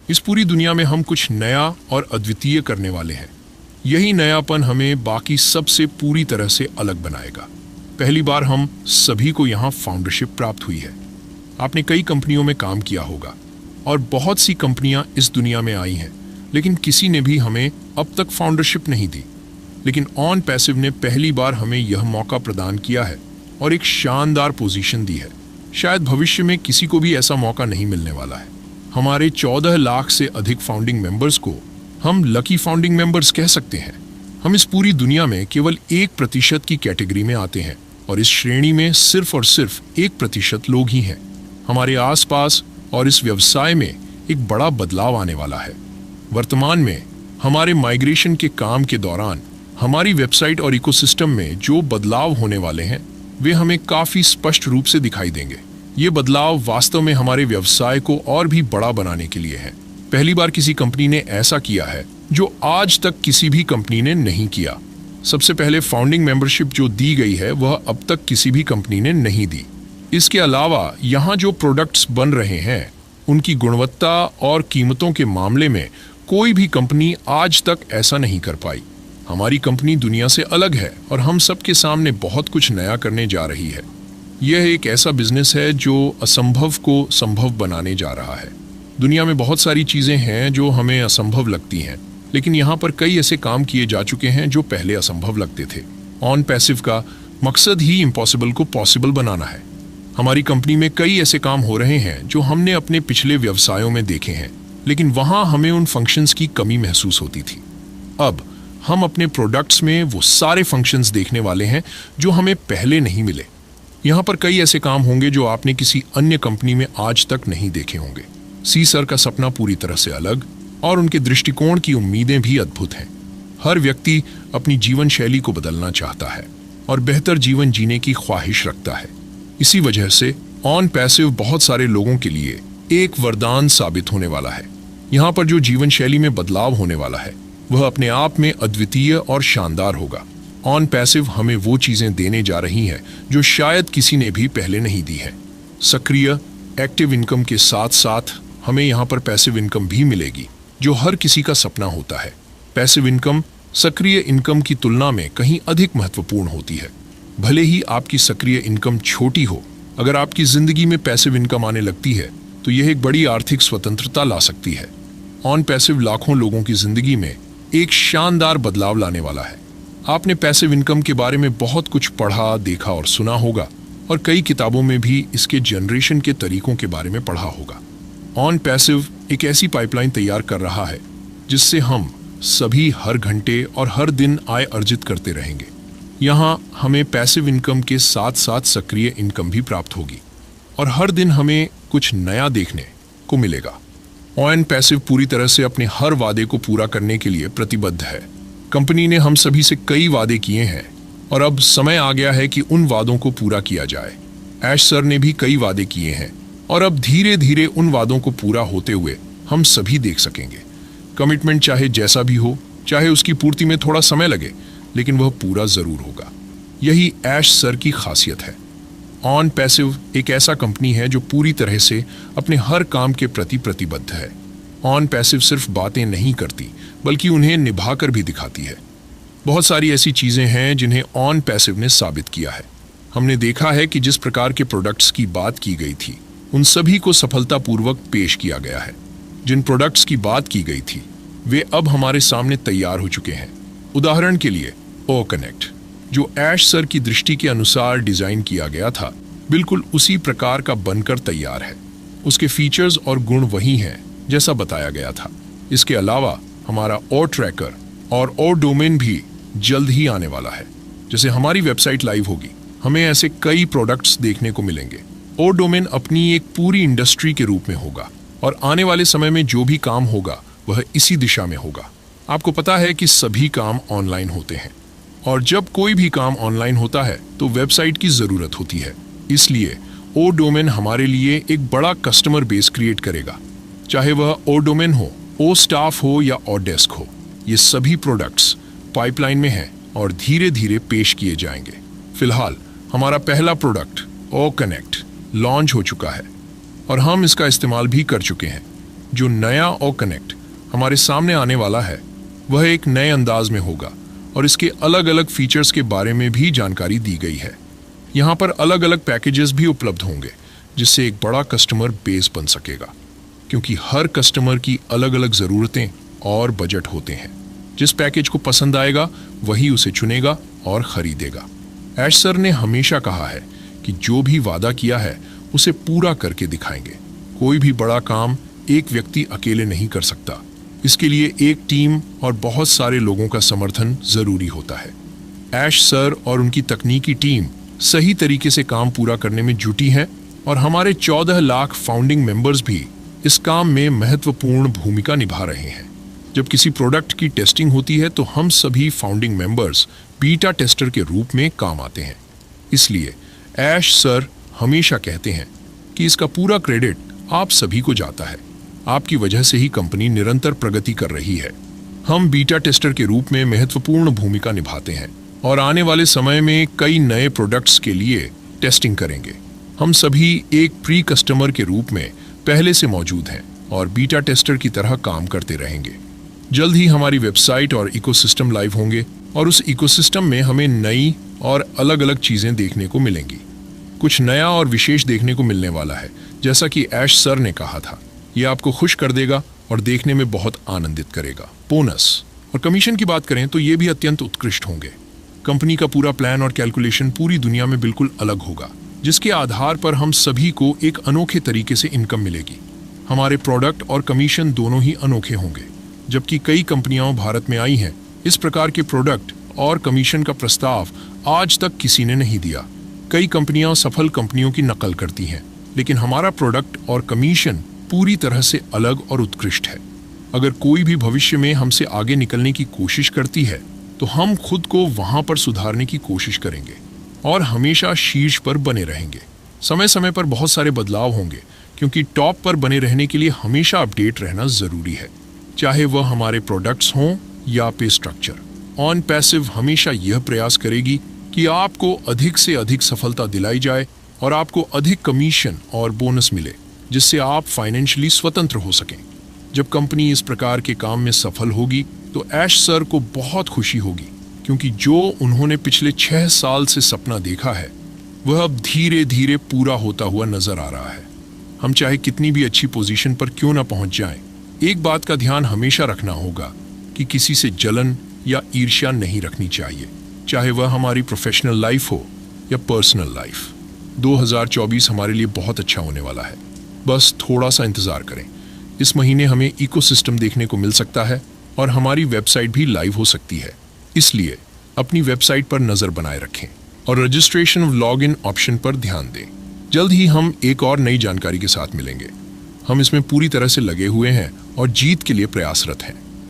इस पूरी दुनिया में हम कुछ नया और अद्वितीय करने वाले हैं। यही नयापन हमें बाकी सबसे पूरी तरह से अलग बनाएगा। पहली बार हम सभी को यहाँ फाउंडरशिप प्राप्त हुई है। आपने कई कंपनियों में काम किया होगा और बहुत सी कंपनियां इस दुनिया में आई हैं, लेकिन किसी ने भी हमें अब तक फाउंडरशिप नहीं दी। लेकिन ऑन पैसिव ने पहली बार हमें यह मौका प्रदान किया है और एक शानदार पोजीशन दी है। शायद भविष्य में किसी को भी ऐसा मौका नहीं मिलने वाला है। हमारे 14 लाख से अधिक फाउंडिंग मेंबर्स को हम लकी फाउंडिंग मेंबर्स कह सकते हैं। हम इस पूरी दुनिया में केवल 1% की कैटेगरी में आते हैं और इस श्रेणी में सिर्फ और सिर्फ 1% लोग ही हैं। हमारे आसपास और इस व्यवसाय में एक बड़ा बदलाव आने वाला है। वर्तमान में हमारे माइग्रेशन के काम के दौरान हमारी वेबसाइट और इकोसिस्टम में जो बदलाव होने वाले हैं वे हमें काफी स्पष्ट रूप से दिखाई देंगे। ये बदलाव वास्तव में हमारे व्यवसाय को और भी बड़ा बनाने के लिए है। पहली बार किसी कंपनी ने ऐसा किया है जो आज तक किसी भी कंपनी ने नहीं किया। सबसे पहले फाउंडिंग मेंबरशिप जो दी गई है वह अब तक किसी भी कंपनी ने नहीं दी। इसके अलावा यहाँ जो प्रोडक्ट्स बन रहे हैं उनकी गुणवत्ता और कीमतों के मामले में कोई भी कंपनी आज तक ऐसा नहीं कर पाई। हमारी कंपनी दुनिया से अलग है और हम सबके सामने बहुत कुछ नया करने जा रही है। यह एक ऐसा बिजनेस है जो असंभव को संभव बनाने जा रहा है। दुनिया में बहुत सारी चीजें हैं जो हमें असंभव लगती हैं, लेकिन यहाँ पर कई ऐसे काम किए जा चुके हैं जो पहले असंभव लगते थे। ऑन पैसिव का मकसद ही इम्पॉसिबल को पॉसिबल बनाना है। हमारी कंपनी में कई ऐसे काम हो रहे हैं जो हमने अपने पिछले व्यवसायों में देखे हैं, लेकिन वहां हमें उन फंक्शंस की कमी महसूस होती थी। अब हम अपने प्रोडक्ट्स में वो सारे फंक्शंस देखने वाले हैं जो हमें पहले नहीं मिले। यहाँ पर कई ऐसे काम होंगे जो आपने किसी अन्य कंपनी में आज तक नहीं देखे होंगे। सी सर का सपना पूरी तरह से अलग और उनके दृष्टिकोण की उम्मीदें भी अद्भुत हैं। हर व्यक्ति अपनी जीवन शैली को बदलना चाहता है और बेहतर जीवन जीने की ख्वाहिश रखता है। इसी वजह से ऑन पैसिव बहुत सारे लोगों के लिए एक वरदान साबित होने वाला है। यहाँ पर जो जीवन शैली में बदलाव होने वाला है वह अपने आप में अद्वितीय और शानदार होगा। ऑन पैसिव हमें वो चीजें देने जा रही हैं जो शायद किसी ने भी पहले नहीं दी है। सक्रिय एक्टिव इनकम के साथ साथ हमें यहाँ पर पैसिव इनकम भी मिलेगी जो हर किसी का सपना होता है। पैसिव इनकम सक्रिय इनकम की तुलना में कहीं अधिक महत्वपूर्ण होती है। भले ही आपकी सक्रिय इनकम छोटी हो, अगर आपकी जिंदगी में पैसिव इनकम आने लगती है तो यह एक बड़ी आर्थिक स्वतंत्रता ला सकती है। ऑन पैसिव लाखों लोगों की जिंदगी में एक शानदार बदलाव लाने वाला है। आपने पैसिव इनकम के बारे में बहुत कुछ पढ़ा, देखा और सुना होगा और कई किताबों में भी इसके जनरेशन के तरीकों के बारे में पढ़ा होगा। ऑन पैसिव एक ऐसी पाइपलाइन तैयार कर रहा है जिससे हम सभी हर घंटे और हर दिन आय अर्जित करते रहेंगे। यहाँ हमें पैसिव इनकम के साथ साथ सक्रिय इनकम भी प्राप्त होगी और हर दिन हमें कुछ नया देखने को मिलेगा। ऑन पैसिव पूरी तरह से अपने हर वादे को पूरा करने के लिए प्रतिबद्ध है। कंपनी ने हम सभी से कई वादे किए हैं और अब समय आ गया है कि उन वादों को पूरा किया जाए। ऐश सर ने भी कई वादे किए हैं और अब धीरे धीरे उन वादों को पूरा होते हुए हम सभी देख सकेंगे। कमिटमेंट चाहे जैसा भी हो, चाहे उसकी पूर्ति में थोड़ा समय लगे, लेकिन वह पूरा जरूर होगा। यही ऐश सर की खासियत है। ऑन पैसिव एक ऐसा कंपनी है जो पूरी तरह से अपने हर काम के प्रति प्रतिबद्ध है। ऑन पैसिव सिर्फ बातें नहीं करती बल्कि उन्हें निभाकर भी दिखाती है। बहुत सारी ऐसी चीजें हैं जिन्हें ऑन पैसिव ने साबित किया है। हमने देखा है कि जिस प्रकार के प्रोडक्ट्स की बात की गई थी उन सभी को सफलतापूर्वक पेश किया गया है। जिन प्रोडक्ट्स की बात की गई थी वे अब हमारे सामने तैयार हो चुके हैं। उदाहरण के लिए ओ कनेक्ट, जो ऐश सर की दृष्टि के अनुसार डिजाइन किया गया था, बिल्कुल उसी प्रकार का बनकर तैयार है। उसके फीचर्स और गुण वही हैं जैसा बताया गया था। इसके अलावा हमारा ओ ट्रैकर और ओ डोमेन भी जल्द ही आने वाला है। जैसे हमारी वेबसाइट लाइव होगी, हमें ऐसे कई प्रोडक्ट्स देखने को मिलेंगे। ओ डोमेन अपनी एक पूरी इंडस्ट्री के रूप में होगा और आने वाले समय में जो भी काम होगा वह इसी दिशा में होगा। आपको पता है कि सभी काम ऑनलाइन होते हैं और जब कोई भी काम ऑनलाइन होता है तो वेबसाइट की जरूरत होती है। इसलिए ओ डोमेन हमारे लिए एक बड़ा कस्टमर बेस क्रिएट करेगा, चाहे वह ओ डोमेन हो, ओ स्टाफ हो या ओ डेस्क हो। ये सभी प्रोडक्ट्स पाइपलाइन में हैं और धीरे धीरे पेश किए जाएंगे। फिलहाल हमारा पहला प्रोडक्ट ओ कनेक्ट लॉन्च हो चुका है और हम इसका इस्तेमाल भी कर चुके हैं। जो नया और कनेक्ट हमारे सामने आने वाला है वह एक नए अंदाज में होगा और इसके अलग अलग फीचर्स के बारे में भी जानकारी दी गई है। यहाँ पर अलग अलग पैकेजेस भी उपलब्ध होंगे जिससे एक बड़ा कस्टमर बेस बन सकेगा, क्योंकि हर कस्टमर की अलग अलग ज़रूरतें और बजट होते हैं। जिस पैकेज को पसंद आएगा वही उसे चुनेगा और खरीदेगा। ऐश सर ने हमेशा कहा है कि जो भी वादा किया है उसे पूरा करके दिखाएंगे। कोई भी बड़ा काम एक व्यक्ति अकेले नहीं कर सकता, इसके लिए एक टीम और बहुत सारे लोगों का समर्थन जरूरी होता है। ऐश सर और उनकी तकनीकी टीम सही तरीके से काम पूरा करने में जुटी है और हमारे 14 लाख फाउंडिंग मेंबर्स भी इस काम में महत्वपूर्ण भूमिका निभा रहे हैं। जब किसी प्रोडक्ट की टेस्टिंग होती है तो हम सभी फाउंडिंग मेंबर्स बीटा टेस्टर के रूप में काम आते हैं। इसलिए ऐश सर हमेशा कहते हैं कि इसका पूरा क्रेडिट आप सभी को जाता है। आपकी वजह से ही कंपनी निरंतर प्रगति कर रही है। हम बीटा टेस्टर के रूप में महत्वपूर्ण भूमिका निभाते हैं और आने वाले समय में कई नए प्रोडक्ट्स के लिए टेस्टिंग करेंगे। हम सभी एक प्री कस्टमर के रूप में पहले से मौजूद हैं और बीटा टेस्टर की तरह काम करते रहेंगे। जल्द ही हमारी वेबसाइट और इकोसिस्टम लाइव होंगे और उस इकोसिस्टम में हमें नई और अलग अलग चीजें देखने को मिलेंगी। कुछ नया और विशेष देखने को मिलने वाला है, जैसा कि ऐश सर ने कहा था। यह आपको खुश कर देगा और देखने में बहुत आनंदित करेगा। बोनस और कमीशन की बात करें तो ये भी अत्यंत उत्कृष्ट होंगे। कंपनी का पूरा प्लान और कैलकुलेशन पूरी दुनिया में बिल्कुल अलग होगा, जिसके आधार पर हम सभी को एक अनोखे तरीके से इनकम मिलेगी। हमारे प्रोडक्ट और कमीशन दोनों ही अनोखे होंगे। जबकि कई कंपनियां भारत में आई हैं, इस प्रकार के प्रोडक्ट और कमीशन का प्रस्ताव आज तक किसी ने नहीं दिया। कई कंपनियां सफल कंपनियों की नकल करती हैं, लेकिन हमारा प्रोडक्ट और कमीशन पूरी तरह से अलग और उत्कृष्ट है। अगर कोई भी भविष्य में हमसे आगे निकलने की कोशिश करती है तो हम खुद को वहां पर सुधारने की कोशिश करेंगे और हमेशा शीर्ष पर बने रहेंगे। समय समय पर बहुत सारे बदलाव होंगे, क्योंकि टॉप पर बने रहने के लिए हमेशा अपडेट रहना जरूरी है, चाहे वह हमारे प्रोडक्ट्स हों या पे स्ट्रक्चर। ऑन पैसिव हमेशा यह प्रयास करेगी कि आपको अधिक से अधिक सफलता दिलाई जाए और आपको अधिक कमीशन और बोनस मिले, जिससे आप फाइनेंशियली स्वतंत्र हो सकें। जब कंपनी इस प्रकार के काम में सफल होगी तो ऐश सर को बहुत खुशी होगी, क्योंकि जो उन्होंने पिछले 6 साल से सपना देखा है वह अब धीरे धीरे पूरा होता हुआ नजर आ रहा है। हम चाहे कितनी भी अच्छी पोजीशन पर क्यों ना पहुंच जाएं, एक बात का ध्यान हमेशा रखना होगा कि किसी से जलन या ईर्ष्या नहीं रखनी चाहिए, चाहे वह हमारी प्रोफेशनल लाइफ हो या पर्सनल लाइफ। 2024 हमारे लिए बहुत अच्छा होने वाला है, बस थोड़ा सा इंतजार करें। इस महीने हमें इकोसिस्टम देखने को मिल सकता है और हमारी वेबसाइट भी लाइव हो सकती है। इसलिए अपनी वेबसाइट पर नजर बनाए रखें और रजिस्ट्रेशन ऑफ लॉगिन ऑप्शन पर ध्यान दें। जल्द ही हम एक और नई जानकारी के साथ मिलेंगे। हम इसमें पूरी तरह से लगे हुए हैं और जीत के लिए प्रयासरत हैं।